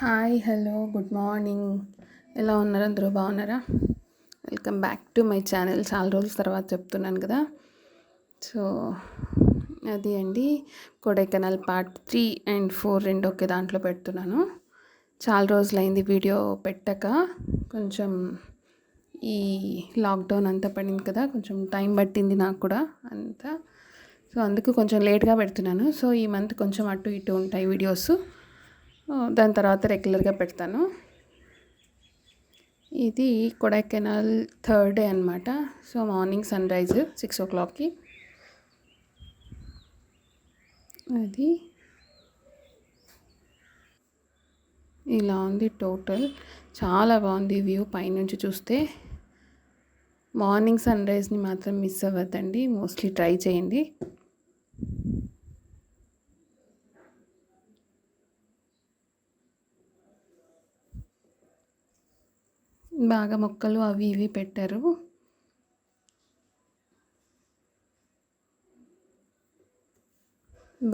Hi hello good morning. ఎలా ఉన్నారు? అందరూ బాగున్నారా? Welcome back to my channel. చాలా రోజుల తర్వాత చెప్తున్నాను కదా. సో అది అండి, కొడైకెనాల్ పార్ట్ 3 అండ్ 4 రెండు ఒకే దాంట్లో పెడుతున్నాను. చాలా రోజులైంది వీడియో పెట్టక. కొంచెం ఈ లాక్డౌన్ అంతా పడింది కదా, కొంచెం టైం పట్టింది నాకు కూడా అంతా. సో అందుకు కొంచెం లేట్గా పెడుతున్నాను. సో ఈ మంత్ కొంచెం అటు ఇటు ఉంటాయి వీడియోస్. దాని తర్వాత రెగ్యులర్గా పెడతాను. ఇది కొడైకెనాల్ థర్డ్ డే అనమాట. సో మార్నింగ్ సన్ రైజ్ 6 o'clockకి. అది ఇలా ఉంది టోటల్. చాలా బాగుంది వ్యూ పైనుంచి చూస్తే. మార్నింగ్ సన్ రైజ్ని మాత్రం మిస్ అవ్వద్దండి, మోస్ట్లీ ట్రై చేయండి. బాగా మొక్కలు అవి ఇవి పెట్టారు.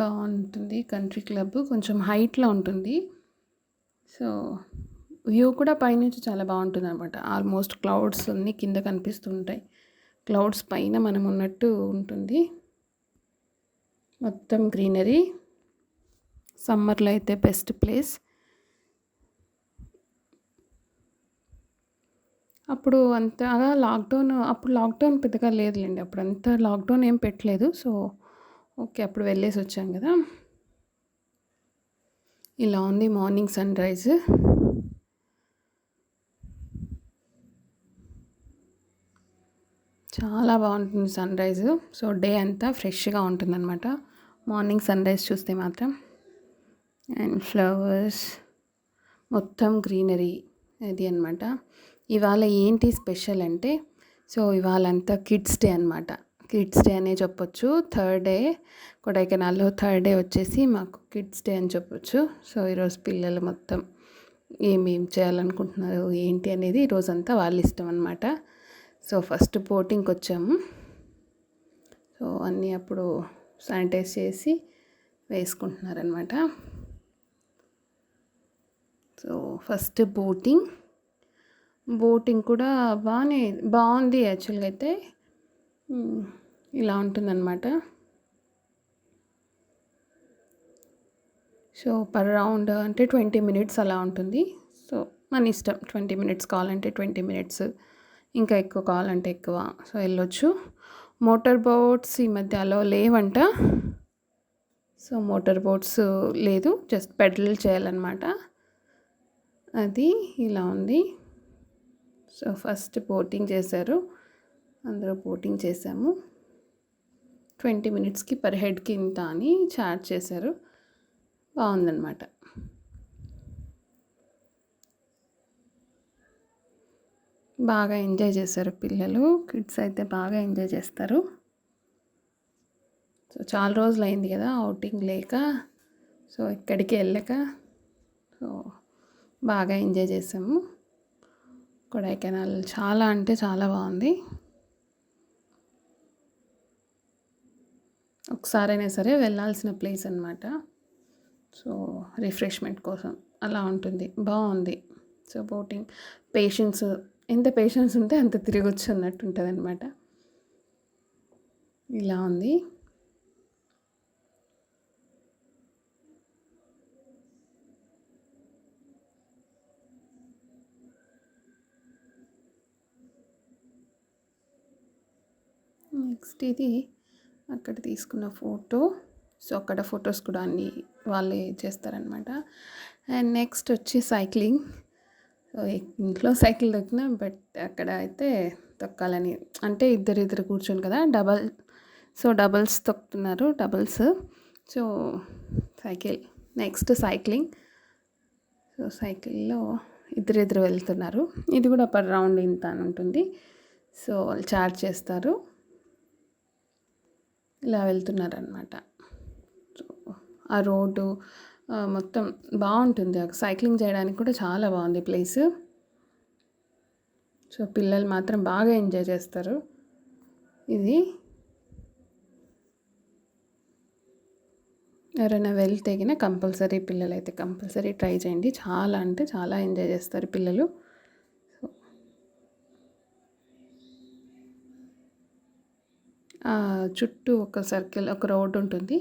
బాగుంటుంది. కంట్రీ క్లబ్ కొంచెం హైట్లో ఉంటుంది. సో వ్యూ కూడా పైనుంచి చాలా బాగుంటుంది అనమాట. ఆల్మోస్ట్ క్లౌడ్స్ అన్నీ కింద కనిపిస్తుంటాయి. క్లౌడ్స్ పైన మనం ఉన్నట్టు ఉంటుంది. మొత్తం గ్రీనరీ. సమ్మర్లో అయితే బెస్ట్ ప్లేస్. అప్పుడు అంతగా లాక్డౌన్ పెద్దగా లేదులేండి. అప్పుడు అంతా లాక్డౌన్ ఏం పెట్టలేదు. సో ఓకే, అప్పుడు వెళ్ళేసి వచ్చాం కదా. ఇలా ఉంది మార్నింగ్ సన్ రైజ్. చాలా బాగుంటుంది సన్ రైజ్. సో డే అంతా ఫ్రెష్గా ఉంటుందన్నమాట మార్నింగ్ సన్ రైజ్ చూస్తే మాత్రం. అండ్ ఫ్లవర్స్, మొత్తం గ్రీనరీ అది అనమాట. ఇవాళ ఏంటి స్పెషల్ అంటే, సో ఇవాళంతా కిడ్స్ డే అనమాట. కిడ్స్ డే అనే చెప్పొచ్చు. థర్డ్ డే కొడైకెనాల్లో థర్డ్ డే వచ్చేసి మాకు కిడ్స్ డే అని చెప్పొచ్చు. సో ఈరోజు పిల్లలు మొత్తం ఏమేం చేయాలనుకుంటున్నారు ఏంటి అనేది ఈరోజంతా వాళ్ళ ఇష్టం అనమాట. సో ఫస్ట్ బోటింగ్కి వచ్చాము. సో అన్నీ అప్పుడు శానిటైజ్ చేసి వేసుకుంటున్నారనమాట. సో ఫస్ట్ బోటింగ్ కూడా బాగుంది యాక్చువల్గా అయితే. ఇలా ఉంటుందన్నమాట. సో పర్ రౌండ్ అంటే 20 minutes అలా ఉంటుంది. సో మన ఇష్టం, 20 minutes కావాలంటే 20 minutes, ఇంకా ఎక్కువ కావాలంటే ఎక్కువ. సో వెళ్ళొచ్చు. మోటార్ బోట్స్ ఈ మధ్య అలో లేవంట. సో మోటార్ బోట్స్ లేదు, జస్ట్ పెడల్ చేయాలన్నమాట. అది ఇలా ఉంది. సో ఫస్ట్ బోటింగ్ చేశారు, అందరూ బోటింగ్ చేసాము. 20 minutesకి పర్ హెడ్కి ఇంత అని చార్జ్ చేశారు. బాగుందన్నమాట. బాగా ఎంజాయ్ చేశారు పిల్లలు. కిడ్స్ అయితే బాగా ఎంజాయ్ చేస్తారు. సో చాలా రోజులు అయింది కదా అవుటింగ్ లేక, సో ఎక్కడికి వెళ్ళక. సో బాగా ఎంజాయ్ చేసాము. కొడైకెనాల్ చాలా అంటే చాలా బాగుంది. ఒకసారైనా సరే వెళ్ళాల్సిన ప్లేస్ అనమాట. సో రిఫ్రెష్మెంట్ కోసం అలా ఉంటుంది, బాగుంది. సో బోటింగ్ ఎంత పేషెన్స్ ఉంటే అంత తిరగొచ్చు అన్నట్టు ఉంటుంది అనమాట. ఇలా ఉంది. నెక్స్ట్ ఇది అక్కడ తీసుకున్న ఫోటో. సో అక్కడ ఫొటోస్ కూడా అన్నీ వాళ్ళే చేస్తారనమాట. అండ్ నెక్స్ట్ వచ్చి సైక్లింగ్. సో ఇంట్లో సైకిల్ దొక్కినా, బట్ అక్కడ అయితే తొక్కాలని, అంటే ఇద్దరు కూర్చొని కదా, డబల్స్ తొక్కుతున్నారు, doubles. So next cycling. So సైకిల్లో ఇద్దరు వెళ్తున్నారు. ఇది కూడా పర్ రౌండ్ ఇంత అని ఉంటుంది. సో వాళ్ళు చార్జ్ చేస్తారు. ఇలా వెళ్తున్నారనమాట. ఆ రోడ్డు మొత్తం బాగుంటుంది. సైక్లింగ్ చేయడానికి కూడా చాలా బాగుంది ప్లేస్. సో పిల్లలు మాత్రం బాగా ఎంజాయ్ చేస్తారు. ఇది ఎవరైనా వెళ్తే గిన కంపల్సరీ పిల్లలైతే కంపల్సరీ ట్రై చేయండి. చాలా అంటే చాలా ఎంజాయ్ చేస్తారు పిల్లలు. చుట్టూ ఒక సర్కిల్ ఒక రోడ్ ఉంటుంది.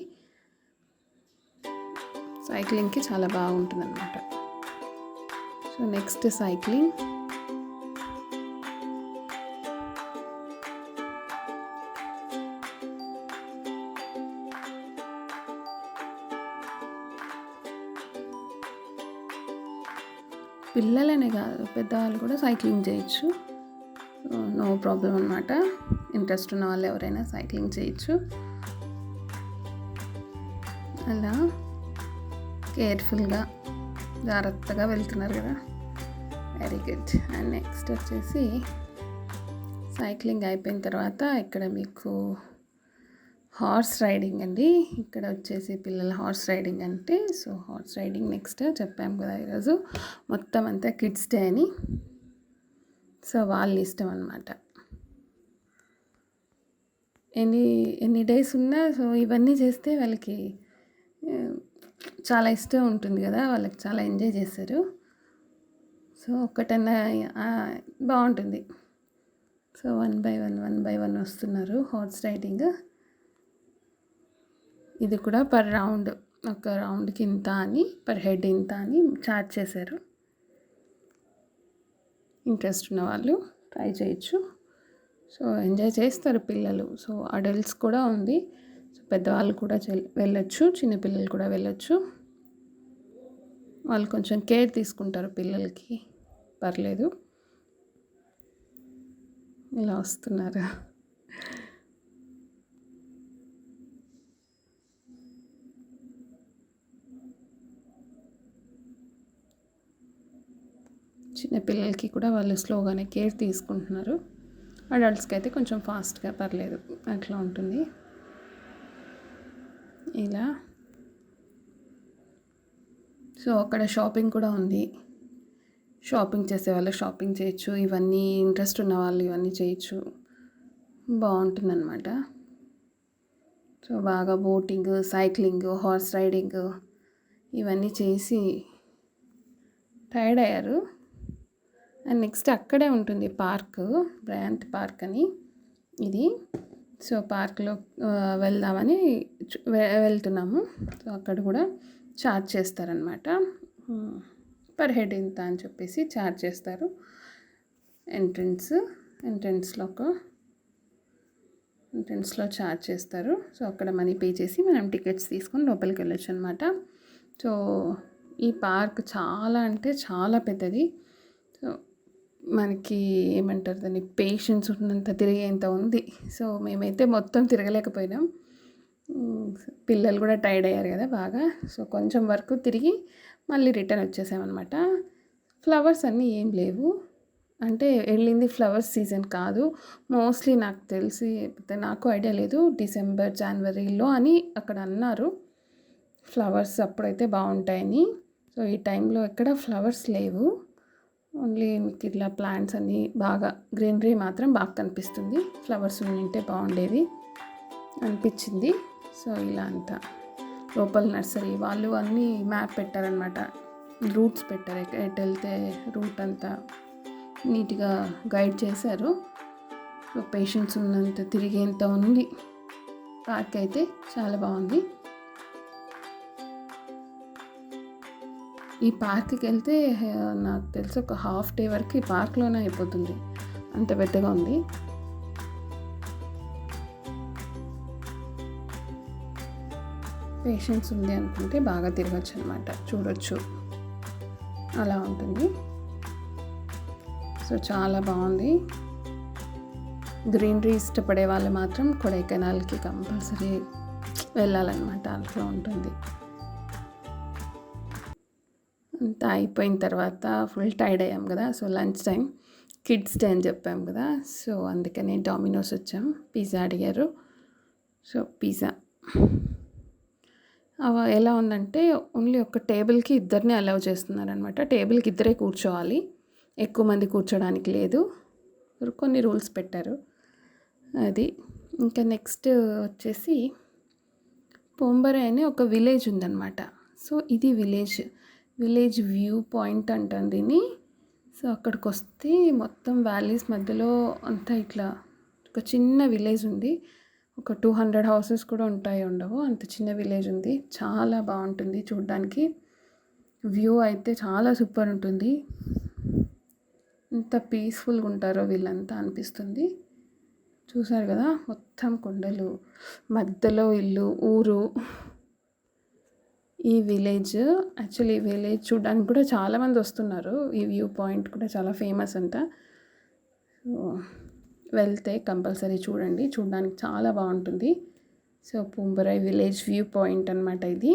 సైక్లింగ్కి చాలా బాగుంటుందన్నమాట. So next cycling. పిల్లలనే కాదు పెద్దవాళ్ళు కూడా సైక్లింగ్ చేయొచ్చు. నో ప్రాబ్లం అనమాట. ఇంట్రెస్ట్ ఉన్న వాళ్ళు ఎవరైనా సైక్లింగ్ చేయొచ్చు. అలా కేర్ఫుల్గా జాగ్రత్తగా వెళ్తున్నారు కదా, వెరీ గుడ్. అండ్ నెక్స్ట్ వచ్చేసి సైక్లింగ్ అయిపోయిన తర్వాత ఇక్కడ మీకు హార్స్ రైడింగ్ అండి. ఇక్కడ వచ్చేసి పిల్లల హార్స్ రైడింగ్ అంటే, సో హార్స్ రైడింగ్ నెక్స్ట్ చెప్పాము కదా ఈరోజు మొత్తం అంతా కిడ్స్ డే అని. సో వాళ్ళ ఇష్టం అనమాట. ఎన్ని డేస్ ఉన్నా సో ఇవన్నీ చేస్తే వాళ్ళకి చాలా ఇష్టం ఉంటుంది కదా, వాళ్ళకి చాలా ఎంజాయ్ చేస్తారు. సో ఒక్కటన్నా బాగుంటుంది. సో వన్ బై వన్ వస్తున్నారు హార్స్ రైడింగ్. ఇది కూడా పర్ రౌండ్, ఒక రౌండ్కి ఇంత అని, పర్ హెడ్ ఇంత అని చార్జ్ చేశారు. ఇంట్రెస్ట్ ఉన్న వాళ్ళు ట్రై చేయొచ్చు. సో ఎంజాయ్ చేస్తారు పిల్లలు. సో అడల్ట్స్ కూడా ఉంది, సో పెద్దవాళ్ళు కూడా వెళ్ళొచ్చు, చిన్నపిల్లలు కూడా వెళ్ళొచ్చు. వాళ్ళు కొంచెం కేర్ తీసుకుంటారు పిల్లలకి, పర్లేదు. ఇలా వస్తున్నారు. చిన్నపిల్లలకి కూడా వాళ్ళు స్లోగానే కేర్ తీసుకుంటున్నారు. అడల్ట్స్కి అయితే కొంచెం ఫాస్ట్గా పర్లేదు, అట్లా ఉంటుంది. ఇలా సో అక్కడ షాపింగ్ కూడా ఉంది. షాపింగ్ చేసే వాళ్ళు షాపింగ్ చేయొచ్చు, ఇవన్నీ ఇంట్రెస్ట్ ఉన్న వాళ్ళు ఇవన్నీ చేయొచ్చు, బాగుంటుందన్నమాట. సో బాగా బోటింగ్, సైక్లింగ్, హార్స్ రైడింగ్ ఇవన్నీ చేసి టైర్డ్ అయ్యారు. అండ్ నెక్స్ట్ అక్కడే ఉంటుంది పార్క్, బ్రయాంత్ పార్క్ అని ఇది. సో పార్క్లో వెళ్దామని వెళ్తున్నాము. సో అక్కడ కూడా ఛార్జ్ చేస్తారనమాట. పర్ హెడ్ ఇంత అని చెప్పేసి ఛార్జ్ చేస్తారు. ఎంట్రన్స్లో ఛార్జ్ చేస్తారు. సో అక్కడ మనీ పే చేసి మనం టికెట్స్ తీసుకొని లోపలికి వెళ్ళొచ్చు అనమాట. సో ఈ పార్క్ చాలా అంటే చాలా పెద్దది. సో మనకి ఏమంటారు దాన్ని, పేషెన్స్ ఉన్నంత తిరిగేంత ఉంది. సో మేమైతే మొత్తం తిరగలేకపోయినాం, పిల్లలు కూడా టైర్డ్ అయ్యారు కదా బాగా. సో కొంచెం వరకు తిరిగి మళ్ళీ రిటర్న్ వచ్చేసామన్నమాట. ఫ్లవర్స్ అన్నీ ఏం లేవు, అంటే వెళ్ళింది ఫ్లవర్స్ సీజన్ కాదు మోస్ట్లీ, నాకు తెలిసి నాకు ఐడియా లేదు, డిసెంబర్ జనవరిలో అని అక్కడ అన్నారు ఫ్లవర్స్ అప్పుడైతే బాగుంటాయని. సో ఈ టైంలో ఎక్కడ ఫ్లవర్స్ లేవు, ఓన్లీ మీకు ఇట్లా ప్లాంట్స్ అన్నీ బాగా గ్రీనరీ మాత్రం బాగా కనిపిస్తుంది. ఫ్లవర్స్ ఉంటే బాగుండేది అనిపించింది. సో ఇలా అంతా లోపల నర్సరీ వాళ్ళు అన్నీ మ్యాప్ పెట్టారనమాట, రూట్స్ పెట్టారు, ఎటు వెళ్తే రూట్ అంతా నీట్గా గైడ్ చేశారు. సో పేషెంట్స్ ఉన్నంత తిరిగేంత ఉంది. పార్క్ అయితే చాలా బాగుంది. ఈ పార్క్కి వెళ్తే నాకు తెలిసి ఒక హాఫ్ డే వరకు ఈ పార్క్లోనే అయిపోతుంది, అంత పెద్దగా ఉంది. పేషెన్స్ ఉంది అనుకుంటే బాగా తిరగచ్చు అనమాట, చూడొచ్చు, అలా ఉంటుంది. సో చాలా బాగుంది. గ్రీనరీ ఇష్టపడే వాళ్ళు మాత్రం కొడైకెనాల్కి కంపల్సరీ వెళ్ళాలన్నమాట, అట్లా ఉంటుంది. అంతా అయిపోయిన తర్వాత ఫుల్ టైర్డ్ అయ్యాం కదా. So lunch time, kids day అని చెప్పాం కదా, సో అందుకని డామినోస్ వచ్చాం. పిజ్జా అడిగారు, సో పిజ్జా ఎలా ఉందంటే ఓన్లీ ఒక టేబుల్కి ఇద్దరిని అలౌ చేస్తున్నారనమాట. టేబుల్కి ఇద్దరే కూర్చోవాలి, ఎక్కువ మంది కూర్చోడానికి లేదు, కొన్ని రూల్స్ పెట్టారు అది. ఇంకా నెక్స్ట్ వచ్చేసి పొంబరై అని ఒక విలేజ్ ఉందన్నమాట. సో ఇది విలేజ్ వ్యూ పాయింట్ అంటాం దీన్ని. సో అక్కడికొస్తే మొత్తం వ్యాలీస్ మధ్యలో అంతా ఇట్లా ఒక చిన్న విలేజ్ ఉంది. ఒక 200 హౌసెస్ కూడా ఉంటాయో ఉండవో అంత చిన్న విలేజ్ ఉంది. చాలా బాగుంటుంది చూడడానికి. వ్యూ అయితే చాలా సూపర్ ఉంటుంది. ఎంత పీస్ఫుల్గా ఉంటారో వీళ్ళంతా అనిపిస్తుంది. చూసారు కదా, మొత్తం కొండలు, మధ్యలో ఇల్లు, ఊరు. ఈ విలేజ్ యాక్చువల్లీ ఈ విలేజ్ చూడడానికి కూడా చాలామంది వస్తున్నారు. ఈ వ్యూ పాయింట్ కూడా చాలా ఫేమస్ అంట. సో వెళ్తే కంపల్సరీ చూడండి, చూడడానికి చాలా బాగుంటుంది. సో పొంబరై విలేజ్ వ్యూ పాయింట్ అనమాట ఇది.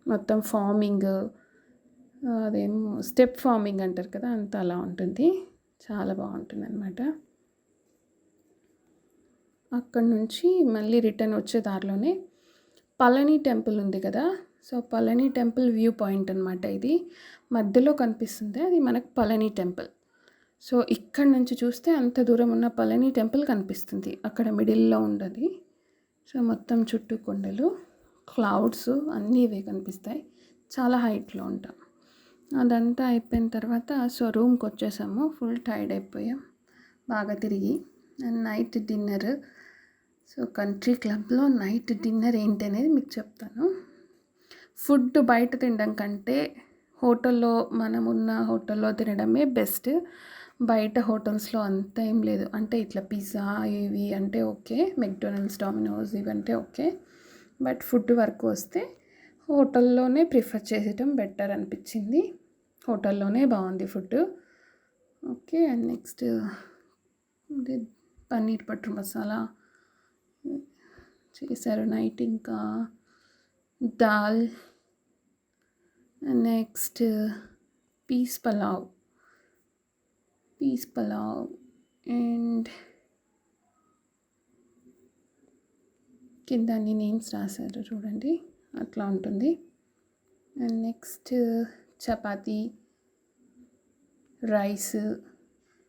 మొత్తం ఫార్మింగ్, అదేమో స్టెప్ ఫార్మింగ్ అంటారు కదా, అంత అలా ఉంటుంది. చాలా బాగుంటుంది అనమాట. అక్కడ నుంచి మళ్ళీ రిటర్న్ వచ్చే దారిలోనే పళని టెంపుల్ ఉంది కదా. So Palani temple view point అనమాట ఇది. మధ్యలో కనిపిస్తుంది అది మనకు పళని టెంపుల్. సో ఇక్కడ నుంచి చూస్తే అంత దూరం ఉన్న పళని టెంపుల్ కనిపిస్తుంది, అక్కడ మిడిల్లో ఉండదు. సో మొత్తం చుట్టూ కొండలు, క్లౌడ్స్ అన్నీ ఇవే కనిపిస్తాయి. చాలా హైట్లో ఉంటాం. అదంతా అయిపోయిన తర్వాత సో రూమ్కి వచ్చేసాము. ఫుల్ టైర్డ్ అయిపోయాం బాగా తిరిగి. And night dinner. So country క్లబ్లో నైట్ డిన్నర్ ఏంటి అనేది మీకు చెప్తాను. ఫుడ్ బయట తినడం కంటే హోటల్లో, మనమున్న హోటల్లో తినడమే బెస్ట్. బయట హోటల్స్లో అంత ఏం లేదు. అంటే ఇట్లా పిజ్జా ఇవి అంటే ఓకే, మెక్డొనాల్డ్స్, డామినోస్ ఇవంటే ఓకే. బట్ ఫుడ్ వరకు వస్తే హోటల్లోనే ప్రిఫర్ చేయడం బెటర్ అనిపించింది. హోటల్లోనే బాగుంది food. Okay. And next paneer butter masala చేశారు నైట్. ఇంకా దాల్, నెక్స్ట్ పీస్ పలావ్ అండ్ కింద అన్ని నేమ్స్ రాశారు చూడండి, అట్లా ఉంటుంది. అండ్ నెక్స్ట్ చపాతీ, రైస్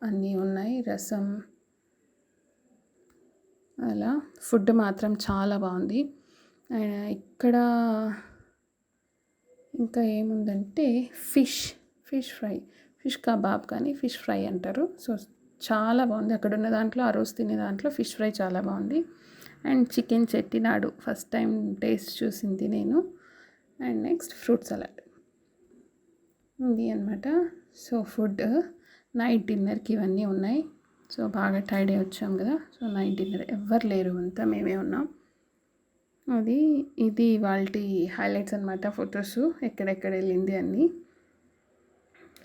అన్నీ ఉన్నాయి, రసం. అలా ఫుడ్ మాత్రం చాలా బాగుంది. ఇక్కడ ఇంకా ఏముందంటే ఫిష్ ఫ్రై, ఫిష్ కబాబ్ కానీ ఫిష్ ఫ్రై అంటారు. సో చాలా బాగుంది. అక్కడ ఉన్న దాంట్లో, ఆ రోజు తినే దాంట్లో ఫిష్ ఫ్రై చాలా బాగుంది. And chicken Chettinad first time taste చూసింది నేను. అండ్ నెక్స్ట్ ఫ్రూట్ సలాడ్ ఇది అనమాట. సో ఫుడ్ నైట్ డిన్నర్కి ఇవన్నీ ఉన్నాయి. సో బాగా టైర్డ్ అయి వచ్చాం కదా. సో నైట్ డిన్నర్ ఎవ్వరు లేరు, అంతా మేమే ఉన్నాం. ఇది వాళ్ళ హైలైట్స్ అనమాట, ఫొటోస్ ఎక్కడెక్కడ వెళ్ళింది అన్నీ.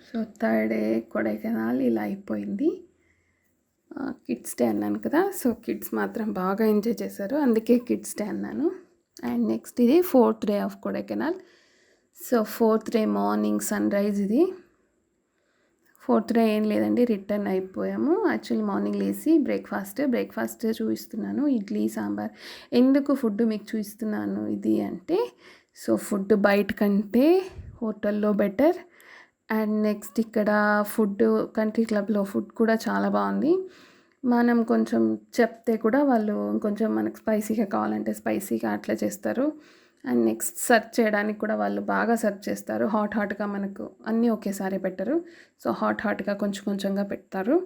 సో థర్డ్ డే కొడైకెనాల్ ఇలా అయిపోయింది. కిడ్స్ డే అన్నాను కదా. సో కిడ్స్ మాత్రం బాగా ఎంజాయ్ చేశారు, అందుకే కిడ్స్ డే అన్నాను. అండ్ నెక్స్ట్ ఇది 4th day of Kodaikanal. So 4th day morning sunrise ఇది. 4th డే ఏం లేదండి, రిటర్న్ అయిపోయాము. యాక్చువల్లీ మార్నింగ్ లేచి బ్రేక్ఫాస్ట్ చూపిస్తున్నాను, ఇడ్లీ సాంబార్. ఎందుకు ఫుడ్ మీకు చూపిస్తున్నాను ఇది అంటే, సో ఫుడ్ బయట కంటే హోటల్లో బెటర్. అండ్ నెక్స్ట్ ఇక్కడ ఫుడ్ కంట్రీ క్లబ్లో ఫుడ్ కూడా చాలా బాగుంది. మనం కొంచెం చెప్తే కూడా వాళ్ళు కొంచెం మనకు స్పైసీగా కావాలంటే స్పైసీగా అట్లా చేస్తారు. అండ్ నెక్స్ట్ సర్వ్ చేయడానికి కూడా వాళ్ళు బాగా సర్వ్ చేస్తారు. హాట్గా మనకు అన్నీ ఒకేసారి పెట్టరు. సో హాట్గా కొంచెం కొంచెంగా పెడతారు.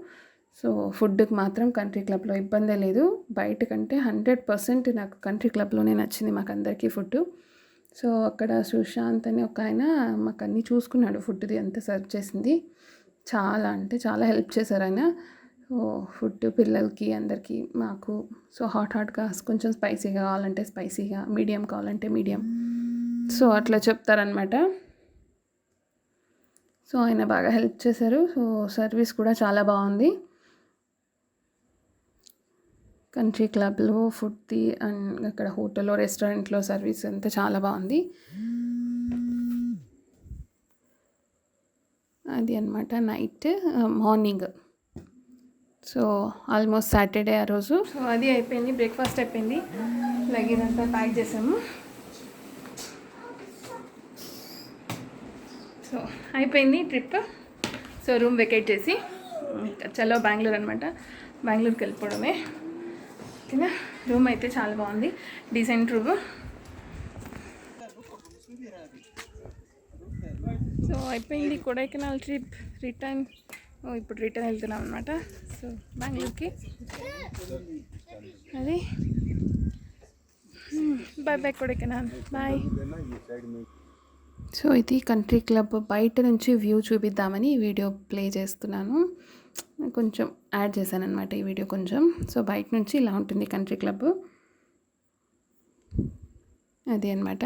సో ఫుడ్కి మాత్రం కంట్రీ క్లబ్లో ఇబ్బందే లేదు. బయట కంటే 100% నాకు కంట్రీ క్లబ్లోనే నచ్చింది మాకు అందరికీ ఫుడ్. సో అక్కడ సుశాంత్ అని ఒక ఆయన మాకు అన్నీ చూసుకున్నాడు, ఫుడ్ది అంతా సర్వ్ చేసింది. చాలా అంటే చాలా హెల్ప్ చేశారు ఆయన. సో ఫుడ్ పిల్లలకి అందరికీ మాకు. సో హాట్గా కొంచెం స్పైసీగా కావాలంటే స్పైసీగా, మీడియం కావాలంటే మీడియం, సో అట్లా చెప్తారనమాట. సో ఆయన బాగా హెల్ప్ చేశారు. సో సర్వీస్ కూడా చాలా బాగుంది కంట్రీ క్లబ్లో ఫుడ్ది. అండ్ అక్కడ హోటల్లో, రెస్టారెంట్లో సర్వీస్ అంతా చాలా బాగుంది. అది అనమాట night. Morning so almost Saturday ఆ రోజు. సో అది అయిపోయింది, బ్రేక్ఫాస్ట్ అయిపోయింది, లగేజ్ అంతా ప్యాక్ చేసాము. సో అయిపోయింది ట్రిప్. సో రూమ్ వెకేట్ చేసి చలో బెంగళూరు అనమాట, బెంగళూరుకి వెళ్ళిపోవడమే. ఓకేనా. రూమ్ అయితే చాలా బాగుంది, డీసెంట్ రూమ్. సో అయిపోయింది కొడైకెనాల్ ట్రిప్. రిటర్న్ ఇప్పుడు రిటర్న్ వెళ్తున్నాం అనమాట. సో బెంగళూరుకి అది. Bye bye Kodaikanal, bye. So ఇది కంట్రీ క్లబ్ బయట నుంచి వ్యూ చూపిద్దామని ఈ వీడియో ప్లే చేస్తున్నాను. కొంచెం యాడ్ చేశాను అనమాట ఈ వీడియో కొంచెం. సో బయట నుంచి ఇలా ఉంటుంది కంట్రీ క్లబ్, అది అనమాట.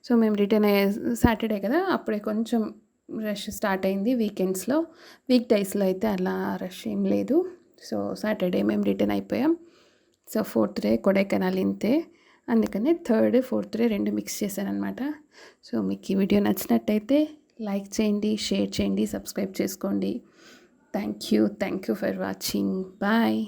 సో మేము రిటర్న్ అయ్యే సాటర్డే కదా, అప్పుడే కొంచెం రష్ స్టార్ట్ అయింది. వీకెండ్స్లో, వీక్ డేస్లో అయితే అలా రష్ ఏం లేదు. సో సాటర్డే మేము రిటర్న్ అయిపోయాం. సో 4th డే కొడైకెనాల్ ఇంతే, అందుకనే 3rd 4th డే 2 మిక్స్ చేశాను అనమాట. సో మీకు ఈ వీడియో నచ్చినట్టయితే లైక్ చేయండి, షేర్ చేయండి, సబ్స్క్రైబ్ చేసుకోండి. Thank you for watching. Bye.